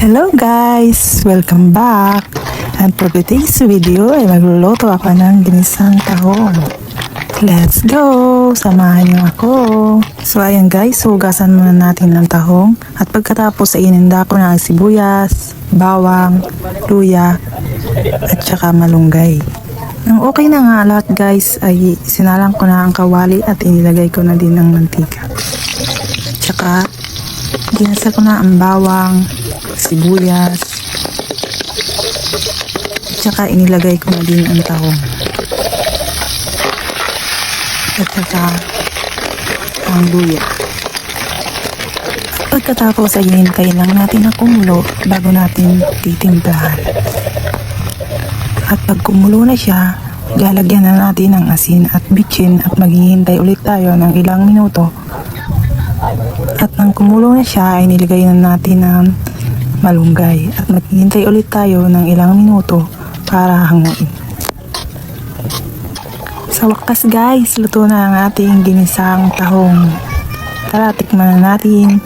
Hello guys! Welcome back! And for today's video ay magluluto ako ng ginisang tahong. Let's go! Samahan niyo ako! So ayan guys, hugasan muna natin ng tahong. At pagkatapos ay ininda ko ng sibuyas, bawang, luya, at saka malunggay. Nang okay na nga lahat guys ay sinalang ko na ang kawali at inilagay ko na din ng mantika. At saka ginasa ko na ang bawang, sibuyas, at saka inilagay ko na din ang tahong. At saka ang luya. Pagkatapos ay hihintayin lang natin na kumulo bago natin titimplahan. At pag kumulo na siya, lalagyan na natin ng asin at bitchin at maghihintay ulit tayo ng ilang minuto. At nang kumulo na siya ay nilagay na natin ng malunggay at maghihintay ulit tayo ng ilang minuto para hanguin. Sa wakas guys, luto na ang ating ginisang tahong. Tara, tikman na natin.